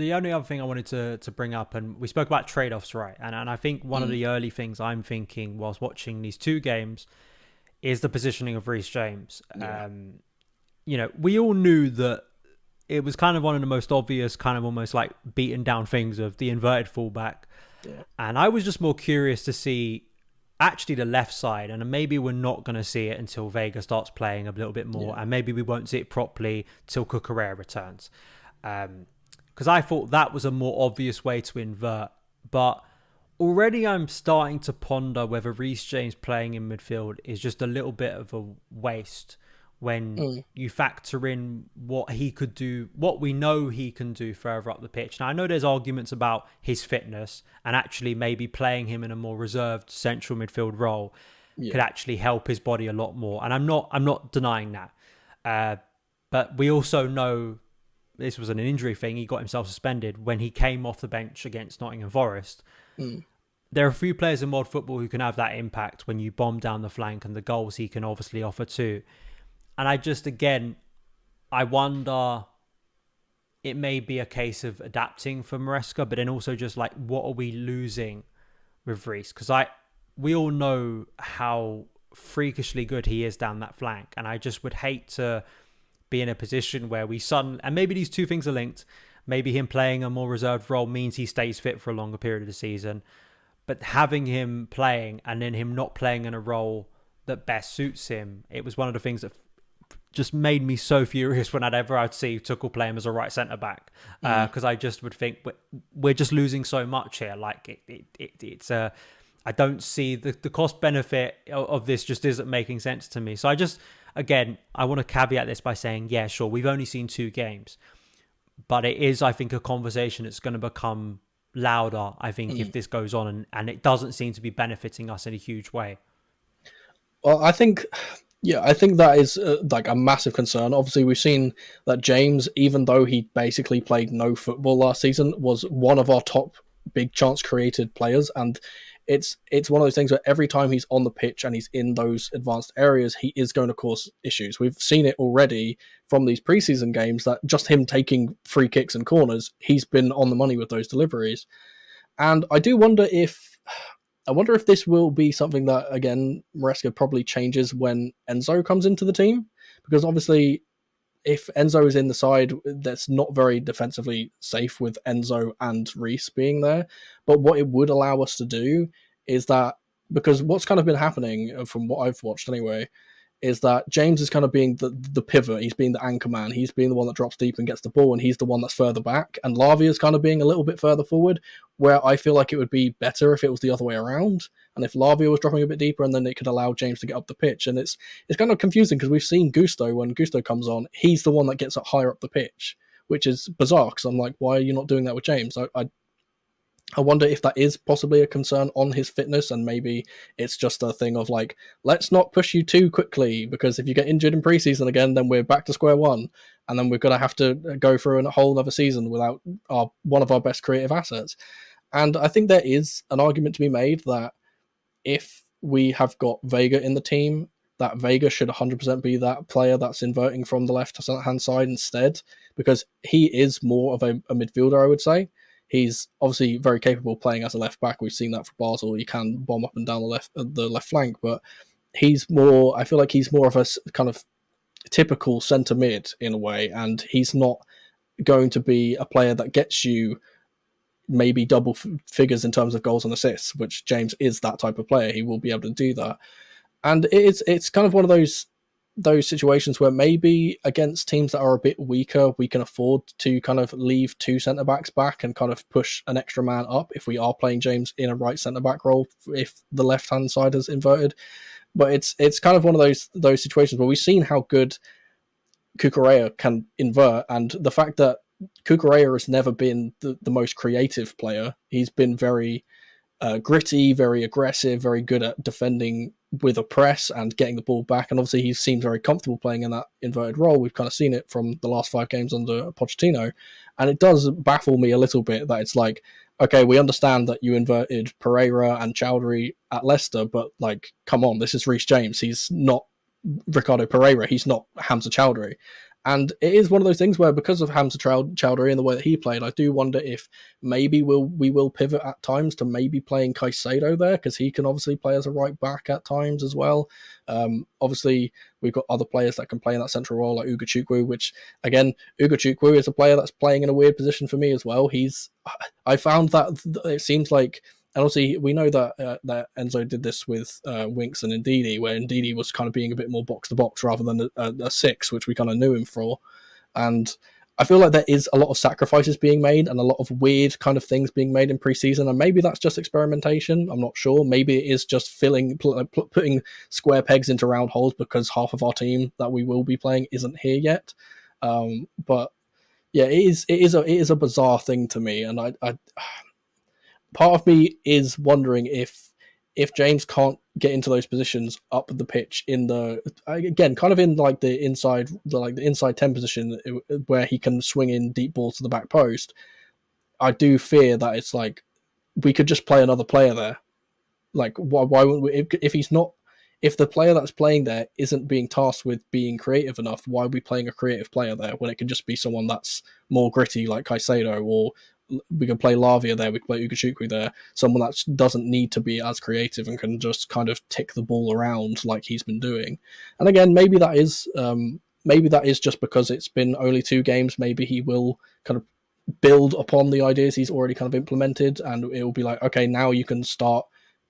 The only other thing I wanted to bring up, and we spoke about trade-offs, right? And I think one of Mm, the early things I'm thinking whilst watching these two games is the positioning of Reece James. yeah, We all knew that it was kind of one of the most obvious, kind of almost like beaten down things of the inverted fullback. yeah, And I was just more curious to see actually the left side. And maybe we're not going to see it until Vega starts playing a little bit more. yeah. And maybe we won't see it properly till Cucurella returns. Because I thought that was a more obvious way to invert. But already I'm starting to ponder whether Reece James playing in midfield is just a little bit of a waste when Mm, you factor in what he could do, what we know he can do further up the pitch. Now, I know there's arguments about his fitness and actually maybe playing him in a more reserved central midfield role could yeah, actually help his body a lot more. And I'm not denying that. Uh, but we also know this was an injury thing. He got himself suspended when he came off the bench against Nottingham Forest. mm, There are a few players in world football who can have that impact when you bomb down the flank and the goals he can obviously offer too. And again, I wonder, it may be a case of adapting for Maresca, but then also just like, what are we losing with Reece? Because we all know how freakishly good he is down that flank. And I just would hate to be in a position where we suddenly, and maybe these two things are linked. Maybe him playing a more reserved role means he stays fit for a longer period of the season. But having him playing and then him not playing in a role that best suits him, it was one of the things that just made me so furious when I'd see Tuchel play him as a right centre back, mm. because I just would think we're just losing so much here. Like it's a, I don't see the cost benefit of this just isn't making sense to me. So again, I want to caveat this by saying, yeah, sure, we've only seen two games, but it is, I think, a conversation that's going to become louder, I think, if Mm. this goes on, and it doesn't seem to be benefiting us in a huge way. Well, I think, yeah, I think that is like a massive concern. Obviously, we've seen that James, even though he basically played no football last season, was one of our top big chance created players, and it's one of those things where every time he's on the pitch and he's in those advanced areas, he is going to cause issues. We've seen it already from these preseason games that just him taking free kicks and corners, he's been on the money with those deliveries. And I wonder if this will be something that again Maresca probably changes when Enzo comes into the team, because obviously if Enzo is in the side, that's not very defensively safe with Enzo and Reece being there. But what it would allow us to do is that, because what's kind of been happening from what I've watched anyway, is that James is kind of being the pivot. He's being the anchor man. He's being the one that drops deep and gets the ball, and he's the one that's further back. And Lavia is kind of being a little bit further forward, where I feel like it would be better if it was the other way around. And if Lavia was dropping a bit deeper, and then it could allow James to get up the pitch. And it's kind of confusing because we've seen Gusto, when Gusto comes on, he's the one that gets up higher up the pitch, which is bizarre because I'm like, why are you not doing that with James? I wonder if that is possibly a concern on his fitness, and maybe it's just a thing of like, let's not push you too quickly, because if you get injured in preseason again, then we're back to square one, and then we're going to have to go through a whole other season without one of our best creative assets. And I think there is an argument to be made that if we have got Vega in the team, that Vega should 100% be that player that's inverting from the left hand side instead, because he is more of a midfielder, I would say. He's obviously very capable playing as a left back. We've seen that for Basel. He can bomb up and down the left flank, but he's more. I feel like he's more of a kind of typical centre mid in a way, and he's not going to be a player that gets you maybe double figures in terms of goals and assists, which James is that type of player. He will be able to do that, and it's kind of one of those situations where maybe against teams that are a bit weaker, we can afford to kind of leave two centre backs back and kind of push an extra man up if we are playing James in a right centre back role if the left hand side is inverted. But it's kind of one of those situations where we've seen how good Cucurella can invert, and the fact that Cucurella has never been the most creative player. He's been very gritty, very aggressive, very good at defending with a press and getting the ball back. And obviously, he seems very comfortable playing in that inverted role. We've kind of seen it from the last 5 games under Pochettino. And it does baffle me a little bit that it's like, okay, we understand that you inverted Pereira and Chowdhury at Leicester, but like, come on, this is Reece James. He's not Ricardo Pereira. He's not Hamza Chowdhury. And it is one of those things where, because of Hamza Chowdhury and the way that he played, I do wonder if maybe we will pivot at times to maybe playing Caicedo there, because he can obviously play as a right back at times as well. Obviously, we've got other players that can play in that central role, like Ugochukwu, which, again, Ugochukwu is a player that's playing in a weird position for me as well. I found that it seems like, and obviously we know that Enzo did this with Winks and Ndidi, where Ndidi was kind of being a bit more box to box rather than a six, which we kind of knew him for. And I feel like there is a lot of sacrifices being made and a lot of weird kind of things being made in preseason, and maybe that's just experimentation. I'm not sure. Maybe it is just putting square pegs into round holes, because half of our team that we will be playing isn't here yet. But yeah, it is a bizarre thing to me, and I part of me is wondering if James can't get into those positions up the pitch in the, again, kind of in like the inside 10 position, where he can swing in deep balls to the back post. I do fear that it's like we could just play another player there. Like, why wouldn't we? If the player that's playing there isn't being tasked with being creative enough, why are we playing a creative player there when it can just be someone that's more gritty, like Caicedo, or we can play Lavia there, we can play Ugochukwu there, someone that doesn't need to be as creative and can just kind of tick the ball around like he's been doing. And again, maybe that is just because it's been only 2 games. Maybe he will kind of build upon the ideas he's already kind of implemented, and it will be like, okay, now you can start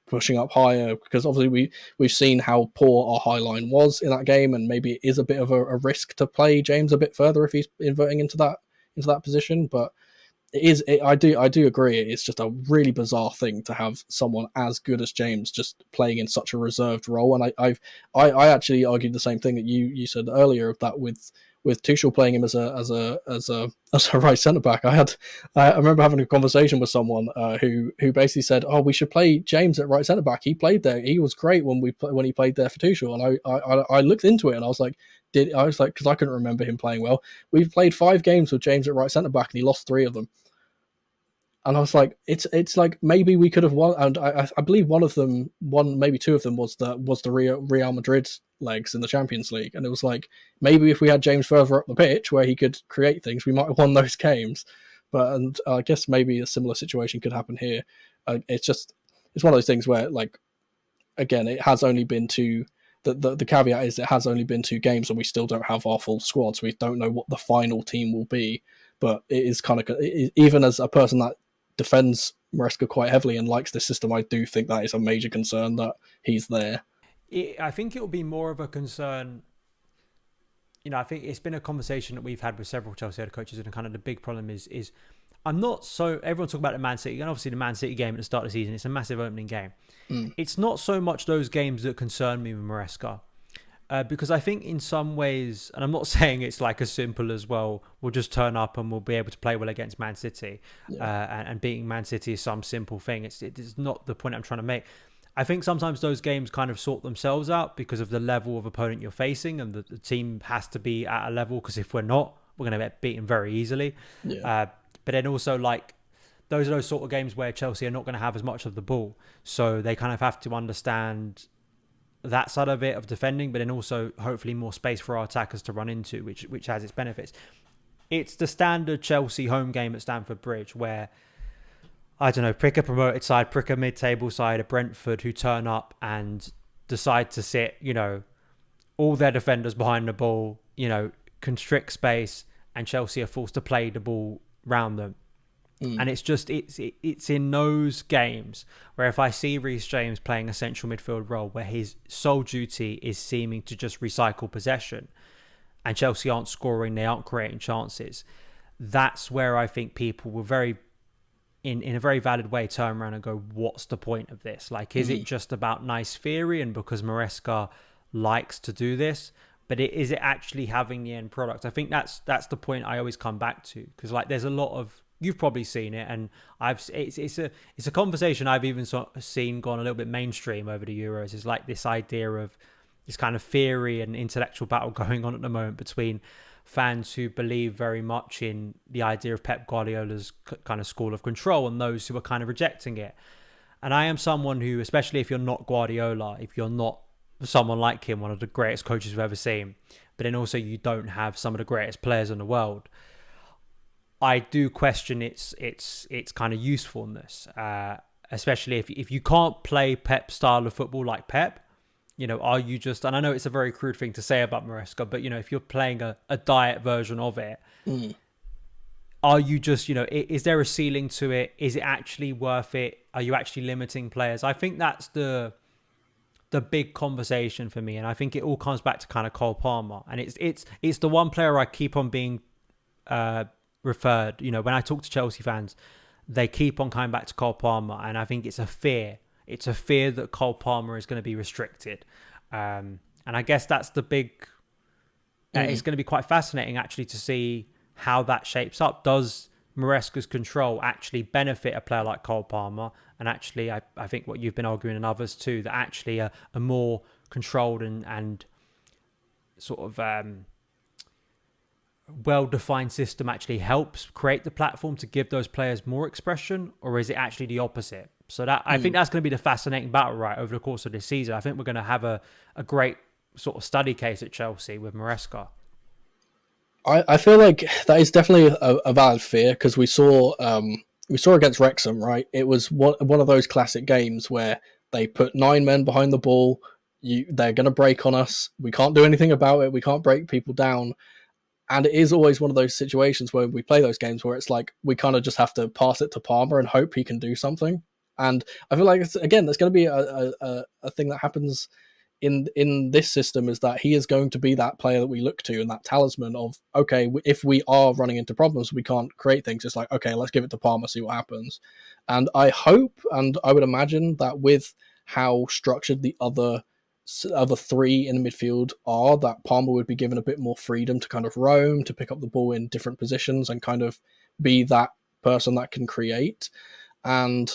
pushing up higher, because obviously we've seen how poor our high line was in that game, and maybe it is a bit of a risk to play James a bit further if he's inverting into that position. But I do agree, it's just a really bizarre thing to have someone as good as James just playing in such a reserved role. And I actually argued the same thing that you said earlier, of that with Tuchel playing him as a right centre back. I remember having a conversation with someone who basically said, "Oh, we should play James at right centre back. He played there. He was great when he played there for Tuchel." And I looked into it, and I was like, because I couldn't remember him playing well. We've played 5 games with James at right centre back, and he lost 3 of them. And I was like, it's like maybe we could have won. And I believe maybe 2 of them was the Real Madrid legs in the Champions League. And it was like, maybe if we had James further up the pitch where he could create things, we might have won those games. But I guess maybe a similar situation could happen here. It's one of those things where, like, again, it has only been 2. The caveat is it has only been 2 games, and we still don't have our full squad, so we don't know what the final team will be. But it is kind of, even as a person that defends Maresca quite heavily and likes this system, I do think that is a major concern that he's there. I think it will be more of a concern. I think it's been a conversation that we've had with several Chelsea head coaches, and kind of the big problem is I'm not so, everyone talk about the Man City, and obviously the Man City game at the start of the season, it's a massive opening game. It's not so much those games that concern me with Maresca. Because I think in some ways, and I'm not saying it's like as simple as, well, we'll just turn up and we'll be able to play well against Man City, and beating Man City is some simple thing. It's not the point I'm trying to make. I think sometimes those games kind of sort themselves out because of the level of opponent you're facing, and the team has to be at a level, because if we're not, we're going to get beaten very easily. But then also, like, those are those sort of games where Chelsea are not going to have as much of the ball, so they kind of have to understand that side of it, of defending, but then also hopefully more space for our attackers to run into, which has its benefits. It's the standard Chelsea home game at Stamford Bridge where, I don't know, prick a promoted side, prick a mid-table side, a Brentford, who turn up and decide to sit, all their defenders behind the ball, constrict space, and Chelsea are forced to play the ball round them. And it's in those games where, if I see Reece James playing a central midfield role where his sole duty is seeming to just recycle possession, and Chelsea aren't scoring, they aren't creating chances, that's where I think people will in a very valid way turn around and go, what's the point of this? Like, is it just about nice theory and because Maresca likes to do this? But is it actually having the end product? I think that's the point I always come back to, because, like, there's a lot of, you've probably seen it, and it's a conversation I've even seen gone a little bit mainstream over the Euros. Is like this idea of this kind of theory and intellectual battle going on at the moment between fans who believe very much in the idea of Pep Guardiola's kind of school of control, and those who are kind of rejecting it. And I am someone who, especially if you're not Guardiola, if you're not someone like him, one of the greatest coaches we've ever seen, but then also you don't have some of the greatest players in the world. I do question its kind of usefulness, especially if you can't play Pep style of football like Pep. Are you just, and I know it's a very crude thing to say about Maresca, but if you're playing a diet version of it, are you just, is there a ceiling to it? Is it actually worth it? Are you actually limiting players? I think that's the big conversation for me, and I think it all comes back to kind of Cole Palmer, and it's the one player I keep on being referred. When I talk to Chelsea fans, they keep on coming back to Cole Palmer, and I think it's a fear. It's a fear that Cole Palmer is going to be restricted, and I guess that's the big. It's going to be quite fascinating actually to see how that shapes up. Does Maresca's control actually benefit a player like Cole Palmer? And actually, I think what you've been arguing and others too, that actually a more controlled and sort of well-defined system actually helps create the platform to give those players more expression, or is it actually the opposite? So that I think that's going to be the fascinating battle right over the course of this season. I think we're going to have a great sort of study case at Chelsea with Maresca. I feel like that is definitely a valid fear, because we saw against Wrexham, right? It was one of those classic games where they put 9 men behind the ball. They're going to break on us. We can't do anything about it. We can't break people down. And it is always one of those situations where we play those games where it's like we kind of just have to pass it to Palmer and hope he can do something. And I feel like, there's going to be a thing that happens in this system, is that he is going to be that player that we look to and that talisman of, okay, if we are running into problems, we can't create things. It's like, okay, let's give it to Palmer, see what happens. And I hope, and I would imagine that with how structured the other 3 in the midfield are, that Palmer would be given a bit more freedom to kind of roam, to pick up the ball in different positions and kind of be that person that can create. And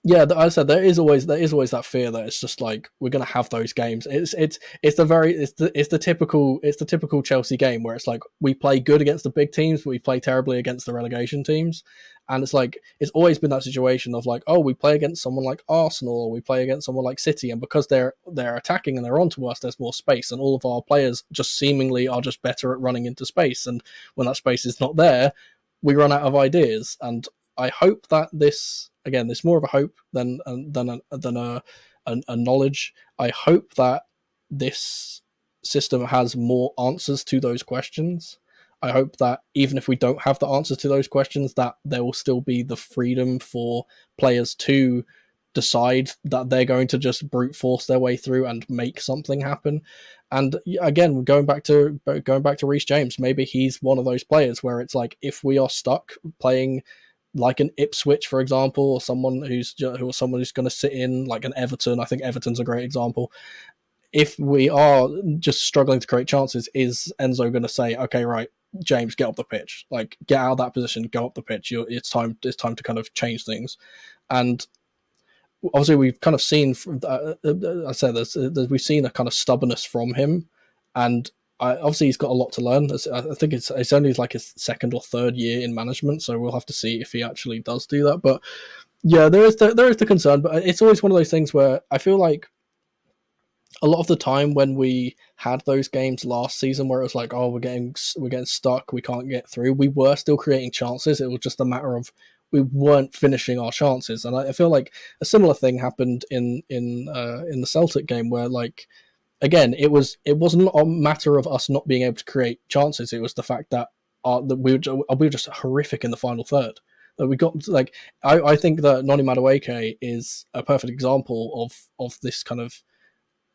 yeah, as I said, there is always that fear that it's just like we're going to have those games. It's the typical Chelsea game where it's like we play good against the big teams, but we play terribly against the relegation teams. And it's like it's always been that situation of like, oh, we play against someone like Arsenal, or we play against someone like City, and because they're attacking and they're onto us, there's more space, and all of our players just seemingly are just better at running into space. And when that space is not there, we run out of ideas. And I hope that this more of a hope than a knowledge. I hope that this system has more answers to those questions. I hope that even if we don't have the answers to those questions, that there will still be the freedom for players to decide that they're going to just brute force their way through and make something happen. And again, going back to Reece James, maybe he's one of those players where it's like, if we are stuck playing like an Ipswich, for example, or someone who's going to sit in, like an Everton. I think Everton's a great example. If we are just struggling to create chances, is Enzo going to say, okay, right, James, get up the pitch, like get out of that position, go up the pitch. It's time to kind of change things. And obviously, we've kind of seen, I said this, we've seen a kind of stubbornness from him, and obviously he's got a lot to learn. I think it's only like his 2nd or 3rd year in management, so we'll have to see if he actually does do that. But yeah, there is the concern, but it's always one of those things where I feel like a lot of the time when we had those games last season where it was like, oh, we're getting stuck, we can't get through, we were still creating chances. It was just a matter of we weren't finishing our chances. And I feel like a similar thing happened in the Celtic game where, like, again, it wasn't a matter of us not being able to create chances. It was the fact that we were just horrific in the final third. We got like I think that Noni Madueke is a perfect example of this kind of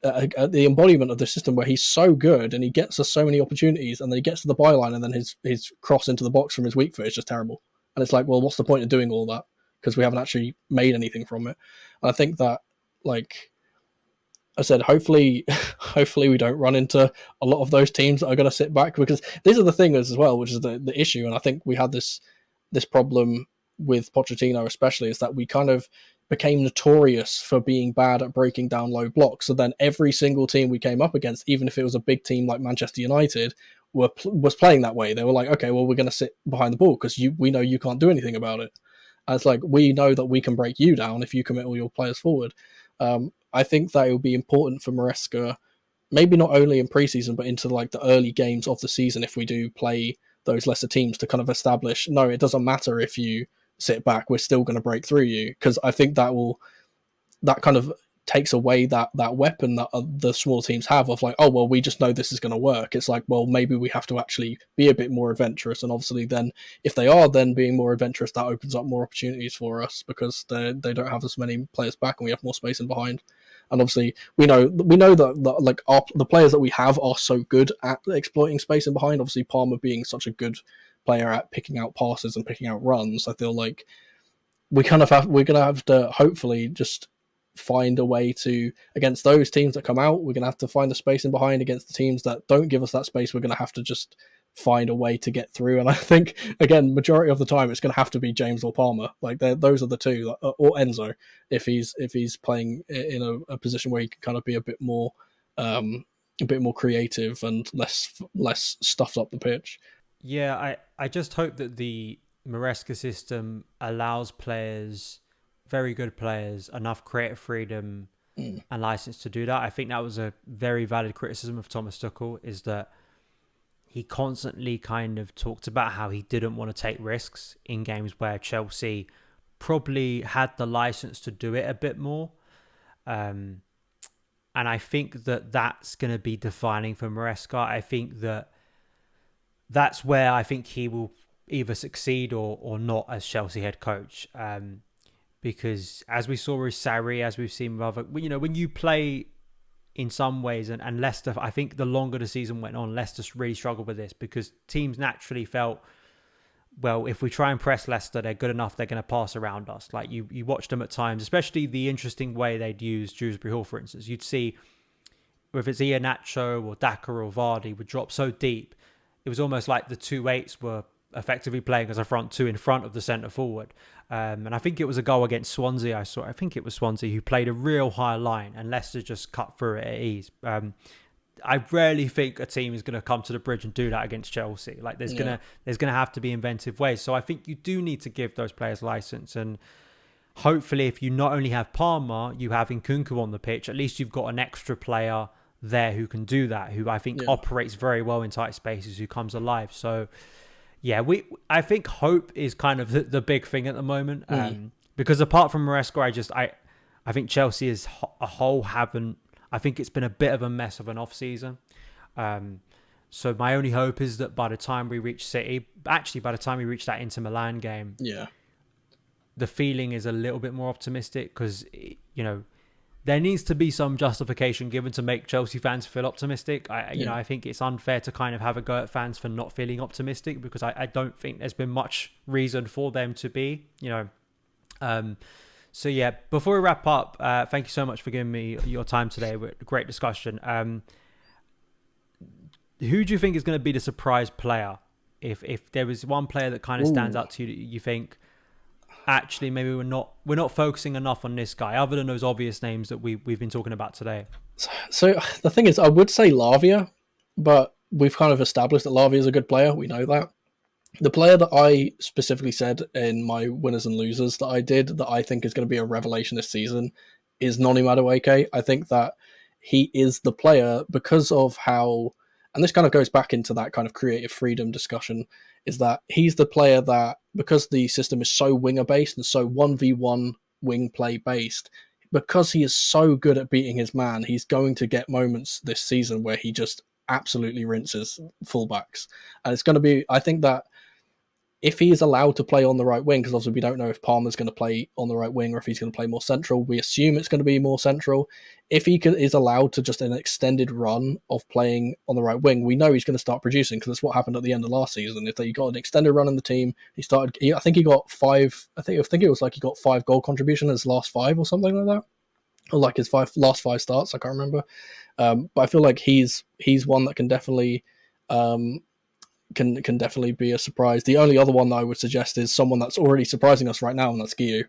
the embodiment of the system where he's so good and he gets us so many opportunities, and then he gets to the byline and then his cross into the box from his weak foot is just terrible. And it's like, well, what's the point of doing all that? Because we haven't actually made anything from it. And I think that, like I said, hopefully we don't run into a lot of those teams that are going to sit back, because this is the thing as well, which is the issue. And I think we had this problem with Pochettino especially, is that we kind of became notorious for being bad at breaking down low blocks. So then every single team we came up against, even if it was a big team like Manchester United, was playing that way. They were like, okay, well, we're going to sit behind the ball because we know you can't do anything about it. And it's like, we know that we can break you down if you commit all your players forward. I think that it will be important for Maresca, maybe not only in preseason, but into like the early games of the season, if we do play those lesser teams, to kind of establish, no, it doesn't matter if you sit back, we're still going to break through you. Because I think that kind of takes away that weapon that the small teams have of like, oh, well, we just know this is going to work. It's like, well, maybe we have to actually be a bit more adventurous. And obviously then if they are then being more adventurous, that opens up more opportunities for us because they don't have as many players back and we have more space in behind. And obviously we know that like the players that we have are so good at exploiting space in behind. Obviously Palmer being such a good player at picking out passes and picking out runs, I feel like we're going to have to hopefully just find a way to, against those teams that come out, we're going to have to find the space in behind. Against the teams that don't give us that space, we're going to have to just find a way to get through. And I think, again, majority of the time, it's going to have to be James or Palmer. Like those are the two, or Enzo, if he's playing in a position where he can kind of be a bit more creative and less stuffed up the pitch. Yeah, I just hope that the Maresca system allows players, very good players, enough creative freedom and license to do that. I think that was a very valid criticism of Thomas Tuchel, is that he constantly kind of talked about how he didn't want to take risks in games where Chelsea probably had the license to do it a bit more. And I think that that's going to be defining for Maresca. I think that's where I think he will either succeed or not as Chelsea head coach. Because as we saw with Sarri, as we've seen with other, when you play in some ways, and Leicester, I think the longer the season went on, Leicester really struggled with this because teams naturally felt, well, if we try and press Leicester, they're good enough, they're going to pass around us. Like you watched them at times, especially the interesting way they'd use Dewsbury Hall, for instance. You'd see, whether it's Iheanacho or Daka or Vardy, would drop so deep. It was almost like the 2-8s were effectively playing as a front two in front of the centre forward. And I think it was a goal against Swansea I think it was Swansea who played a real high line and Leicester just cut through it at ease. I rarely think a team is going to come to the bridge and do that against Chelsea. Like there's gonna have to be inventive ways. So I think you do need to give those players license, and hopefully if you not only have Palmer, you have Nkunku on the pitch, at least you've got an extra player there who can do that, who I think operates very well in tight spaces, who comes alive. So yeah, I think hope is kind of the big thing at the moment. Because apart from Maresca, I think Chelsea as a whole haven't. I think it's been a bit of a mess of an off season. So my only hope is that by the time we reach City, actually by the time we reach that Inter Milan game, the feeling is a little bit more optimistic because there needs to be some justification given to make Chelsea fans feel optimistic. I think it's unfair to kind of have a go at fans for not feeling optimistic because I don't think there's been much reason for them to be, So yeah, before we wrap up, thank you so much for giving me your time today. Great discussion. Who do you think is going to be the surprise player? If there was one player that kind of stands out to you, that you think, actually, maybe we're not focusing enough on this guy, other than those obvious names that we've been talking about today. So the thing is, I would say Lavia, but we've kind of established that Lavia is a good player. We know that. The player that I specifically said in my winners and losers that I did that I think is going to be a revelation this season is Noni Madueke. I think that he is the player because of how, and this kind of goes back into that kind of creative freedom discussion, is that he's the player that, because the system is so winger based and so 1v1 wing play based, because he is so good at beating his man, he's going to get moments this season where he just absolutely rinses fullbacks. And it's going to be, I think that if he is allowed to play on the right wing, because obviously we don't know if Palmer's going to play on the right wing or if he's going to play more central. We assume it's going to be more central. If he is allowed to just an extended run of playing on the right wing, we know he's going to start producing because that's what happened at the end of last season. If he got an extended run in the team, I think he got 5. I think it was like he got 5 goal contribution in his last 5 or something like that, or like his last 5 starts. I can't remember, but I feel like he's one that can definitely. Can definitely be a surprise. The only other one that I would suggest is someone that's already surprising us right now, and that's Guiu.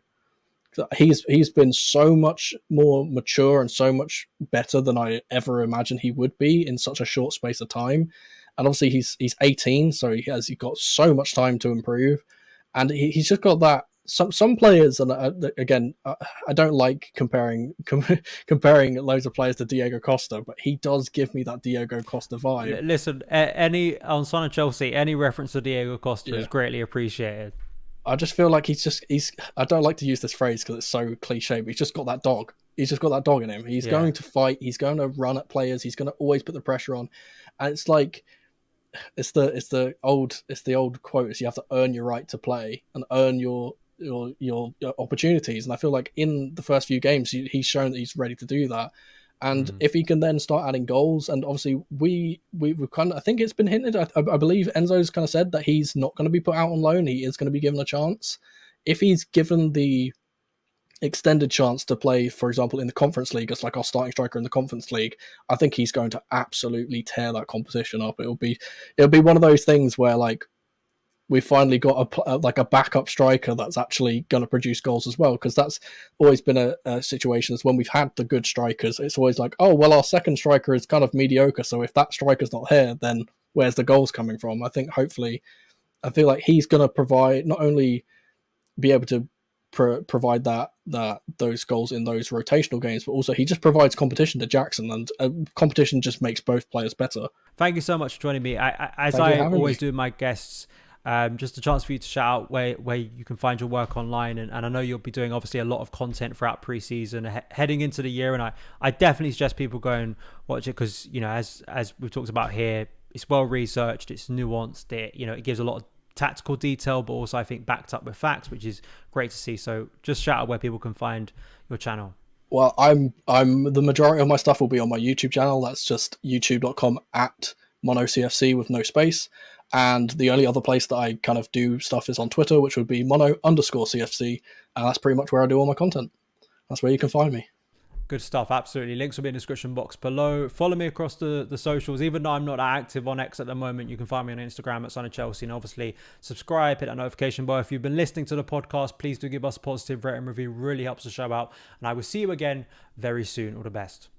He's been so much more mature and so much better than I ever imagined he would be in such a short space of time. And obviously he's 18, so he got so much time to improve, and he's just got that some players, and again, I don't like comparing loads of players to Diego Costa, but he does give me that Diego Costa vibe. Listen, any on SonOfChelsea, any reference to Diego Costa is Yeah. greatly appreciated. I just feel like he's. I don't like to use this phrase because it's so cliche, but he's just got that dog. He's just got that dog in him. He's going to fight. He's going to run at players. He's going to always put the pressure on, and it's like it's the old quote: is you have to earn your right to play and earn your opportunities. And I feel like in the first few games, he's shown that he's ready to do that. And if he can then start adding goals, and obviously we kind of, I think it's been hinted. I believe Enzo's kind of said that he's not going to be put out on loan. He is going to be given a chance. If he's given the extended chance to play, for example, in the Conference League, as like our starting striker in the Conference League, I think he's going to absolutely tear that competition up. It'll be one of those things where like we finally got a backup striker that's actually going to produce goals as well, because that's always been a situation is when we've had the good strikers, it's always like, oh, well, our second striker is kind of mediocre, so if that striker's not here, then where's the goals coming from? I think hopefully, I feel like he's going to provide, not only be able to provide those goals in those rotational games, but also he just provides competition to Jackson, and competition just makes both players better. Thank you so much for joining me. As I always do with my guests, just a chance for you to shout out where you can find your work online, and I know you'll be doing obviously a lot of content throughout preseason heading into the year, and I definitely suggest people go and watch it, because as we've talked about here, it's well researched, it's nuanced, it gives a lot of tactical detail, but also I think backed up with facts, which is great to see. So just shout out where people can find your channel. Well, I'm the majority of my stuff will be on my YouTube channel. That's just youtube.com/Mono CFC with no space. And the only other place that I kind of do stuff is on Twitter, which would be Mono_CFC. And that's pretty much where I do all my content. That's where you can find me. Good stuff, absolutely. Links will be in the description box below. Follow me across the socials. Even though I'm not active on X at the moment, you can find me on Instagram at SonOfChelsea. And obviously, subscribe, hit that notification bell. If you've been listening to the podcast, please do give us a positive rating review. Really helps the show out. And I will see you again very soon. All the best.